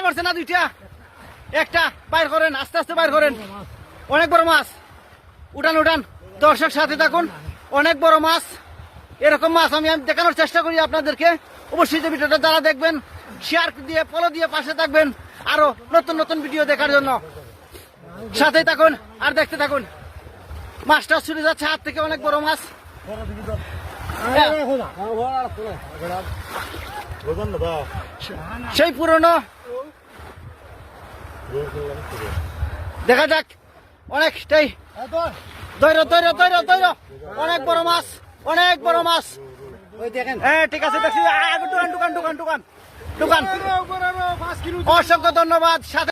মারছে না দুইটা? একটা বাইর করেন, আস্তে আস্তে বাইর করেন। অনেক বড় মাছ, উঠান উঠান। দর্শক সাথে থাকুন, অনেক বড় মাছ। এরকম মাছ আমি দেখানোর চেষ্টা করি আপনাদেরকে। অবশ্যই যে ভিডিওটা যারা দেখবেন শেয়ার দিয়ে ফলো দিয়ে পাশে থাকবেন আরো নতুন নতুন ভিডিও দেখার জন্য। সাথে থাকুন আর দেখতে থাকুন। মাছটা ছুটে যাচ্ছে হাত থেকে, অনেক বড় মাছ। সেই পুরনো, দেখা যাক। অনেকটাই ধৈর্য ধৈর্য ধৈর্য ধৈর্য। অনেক বড় মাছ, অনেক বড় মাছ। হ্যাঁ ঠিক আছে, দেখছি। দোকান দোকান দোকান দোকান দোকান। অসংখ্য ধন্যবাদ। সাথে